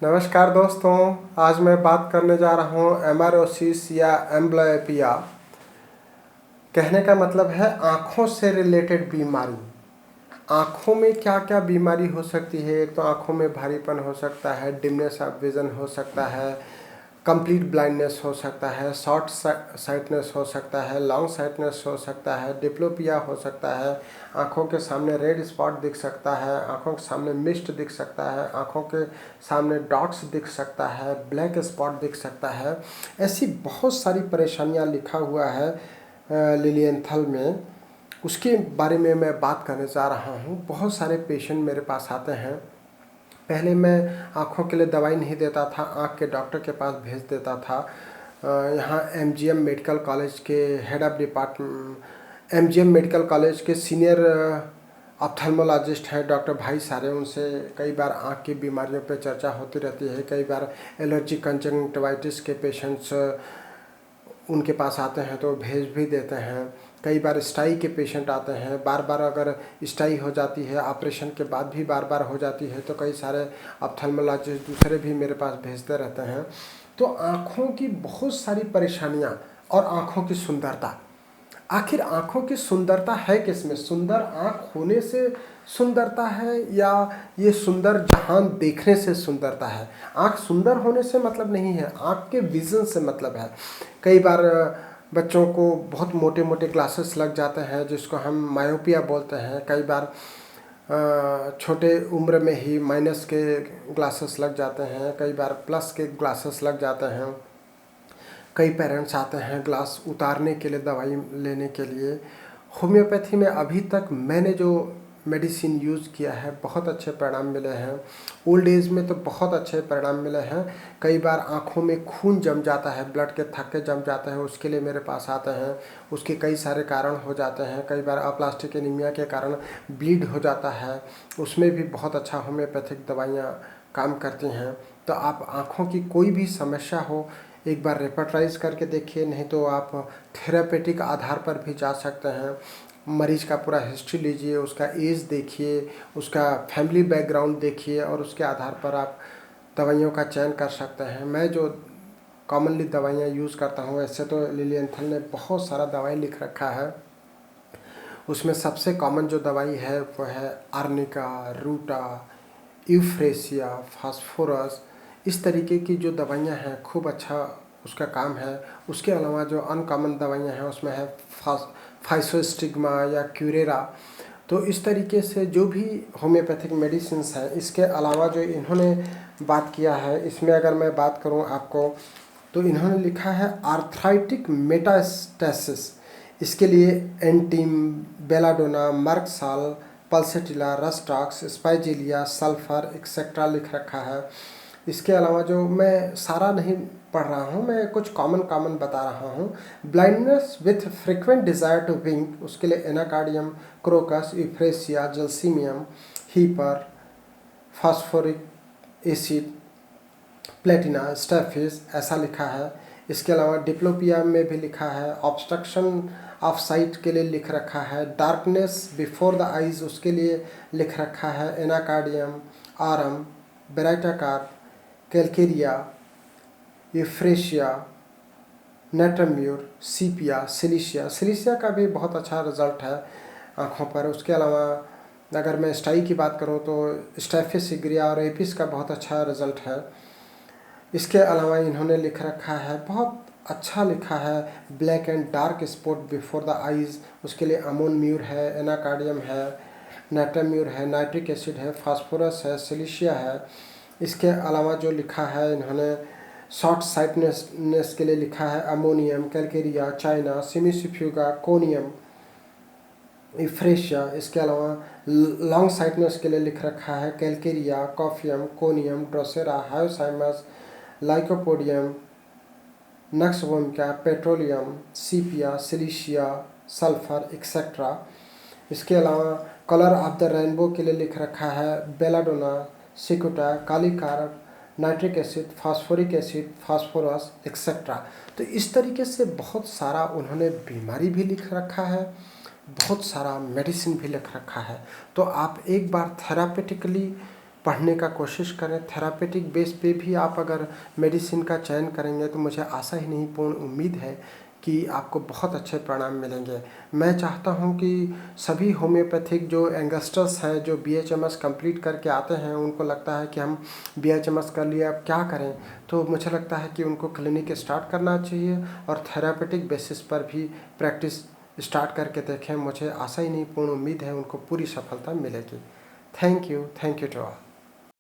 नमस्कार दोस्तों। आज मैं बात करने जा रहा हूँ एमआरओसिस या एम्ब्लियोपिया। कहने का मतलब है आँखों से रिलेटेड बीमारी। आँखों में क्या क्या बीमारी हो सकती है? एक तो आँखों में भारीपन हो सकता है, डिमनेस ऑफ विज़न हो सकता है, कंप्लीट ब्लाइंडनेस हो सकता है, शॉर्ट साइटनेस हो सकता है, लॉन्ग साइटनेस हो सकता है, डिप्लोपिया हो सकता है, आँखों के सामने रेड स्पॉट दिख सकता है, आँखों के सामने मिस्ट दिख सकता है, आँखों के सामने डॉट्स दिख सकता है, ब्लैक स्पॉट दिख सकता है। ऐसी बहुत सारी परेशानियाँ लिखा हुआ है लिलिएंथल में। उसके बारे में मैं बात करने जा रहा हूँ। बहुत सारे पेशेंट मेरे पास आते हैं। पहले मैं आँखों के लिए दवाई नहीं देता था, आँख के डॉक्टर के पास भेज देता था। यहाँ एमजीएम मेडिकल कॉलेज के head of department, MGM medical college के सीनियर ऑप्थेल्मोलॉजिस्ट हैं डॉक्टर भाई सारे, उनसे कई बार आँख की बीमारियों पे चर्चा होती रहती है। कई बार एलर्जी कंजंक्टिवाइटिस के पेशेंट्स उनके पास आते हैं तो भेज भी देते हैं। कई बार स्टाई के पेशेंट आते हैं, बार बार अगर स्टाई हो जाती है, ऑपरेशन के बाद भी बार बार हो जाती है, तो कई सारे ऑप्थेल्मोलॉजिस्ट दूसरे भी मेरे पास भेजते रहते हैं। तो आँखों की बहुत सारी परेशानियाँ और आँखों की सुंदरता। आखिर आँखों की सुंदरता है किसमें? सुंदर आँख होने से सुंदरता है या ये सुंदर जहान देखने से सुंदरता है? आँख सुंदर होने से मतलब नहीं है, आँख के विज़न से मतलब है। कई बार बच्चों को बहुत मोटे मोटे ग्लासेस लग जाते हैं जिसको हम मायोपिया बोलते हैं। कई बार छोटे उम्र में ही माइनस के ग्लासेस लग जाते हैं, कई बार प्लस के ग्लासेस लग जाते हैं। कई पेरेंट्स आते हैं ग्लास उतारने के लिए, दवाई लेने के लिए। होम्योपैथी में अभी तक मैंने जो मेडिसिन यूज़ किया है बहुत अच्छे परिणाम मिले हैं। ओल्ड एज में तो बहुत अच्छे परिणाम मिले हैं। कई बार आँखों में खून जम जाता है, ब्लड के थक्के जम जाते हैं, उसके लिए मेरे पास आते हैं। उसके कई सारे कारण हो जाते हैं। कई बार अप्लास्टिक एनीमिया के कारण ब्लीड हो जाता है, उसमें भी बहुत अच्छा होम्योपैथिक दवाइयाँ काम करती हैं। तो आप आँखों की कोई भी समस्या हो, एक बार रेपर्टाइज करके देखिए, नहीं तो आप थेरापेटिक आधार पर भी जा सकते हैं। मरीज का पूरा हिस्ट्री लीजिए, उसका एज देखिए, उसका फैमिली बैकग्राउंड देखिए और उसके आधार पर आप दवाइयों का चयन कर सकते हैं। मैं जो कॉमनली दवाइयाँ यूज़ करता हूँ, ऐसे तो लिलिएंथल ने बहुत सारा दवाई लिख रखा है। उसमें सबसे कॉमन जो दवाई है वो है आर्निका, रूटा, यूफ्रेसिया, फास्फोरस। इस तरीके की जो दवाइयाँ हैं खूब अच्छा उसका काम है। उसके अलावा जो अनकॉमन दवाइयाँ हैं उसमें है फाइसोस्टिग्मा या क्यूरेरा। तो इस तरीके से जो भी होम्योपैथिक मेडिसिन्स हैं, इसके अलावा जो इन्होंने बात किया है, इसमें अगर मैं बात करूं आपको, तो इन्होंने लिखा है आर्थराइटिक मेटास्टेसिस। इसके लिए antim, belladonna, merc sol, pulsatilla, rhus tox, spigelia, sulphur etcetera लिख रखा है। इसके अलावा जो मैं सारा नहीं पढ़ रहा हूँ, मैं कुछ कॉमन बता रहा हूँ। Blindness with frequent desire to wink, उसके लिए anacardium, crocus, euphrasia, gelsemium, hepar, phosphoric acid, platina, staphis, ऐसा लिखा है। इसके अलावा डिप्लोपिया में भी लिखा है। ऑब्स्ट्रक्शन ऑफ साइट के लिए लिख रखा है। डार्कनेस बिफोर द आइज़, उसके लिए लिख रखा है एनाकार्डियम, आरम, बेराइटाकार, कैल्केरिया, यूफ्रेशिया, नेट्रम्यूर, सीपिया, सिलिशिया। सिलिशिया का भी बहुत अच्छा रिजल्ट है आँखों पर। उसके अलावा अगर मैं स्टाई की बात करूँ तो स्टेफिस सिग्रिया और एपिस का बहुत अच्छा रिजल्ट है। इसके अलावा इन्होंने लिख रखा है, बहुत अच्छा लिखा है, black and dark spot before the eyes, उसके लिए अमोन म्यूर है, एनाकार्डियम है, नाइट्राम्यूर है, नाइट्रिक एसिड है, फास्फोरस है, सिलिशिया है। इसके अलावा जो लिखा है इन्होंने शॉर्ट साइटनेस के लिए लिखा है ammonium, calcarea, china, cimicifuga, conium, euphrasia. इसके अलावा लॉन्ग साइटनेस के लिए लिख रखा है calcarea, coffeum, conium, drosera, hyoscyamus, lycopodium, nux vomica, petroleum, sepia, silicea, sulphur etcetera. इसके अलावा कलर ऑफ द रेनबो के लिए लिख रखा है belladonna, cicuta, kali carb, nitric acid, phosphoric acid, phosphorus etcetera. तो इस तरीके से बहुत सारा उन्होंने बीमारी भी लिख रखा है, बहुत सारा मेडिसिन भी लिख रखा है। तो आप एक बार थेरापेटिकली पढ़ने का कोशिश करें। थेरापेटिक बेस पे भी आप अगर मेडिसिन का चयन करेंगे तो मुझे आशा ही नहीं पूर्ण उम्मीद है कि आपको बहुत अच्छे परिणाम मिलेंगे। मैं चाहता हूं कि सभी होम्योपैथिक जो यंगस्टर्स हैं, जो BHMS कंप्लीट करके आते हैं, उनको लगता है कि हम BHMS कर लिए, अब क्या करें, तो मुझे लगता है कि उनको क्लिनिक स्टार्ट करना चाहिए और थेरापेटिक बेसिस पर भी प्रैक्टिस स्टार्ट करके देखें। मुझे आशा ही नहीं पूर्ण उम्मीद है उनको पूरी सफलता मिलेगी। Thank you to all.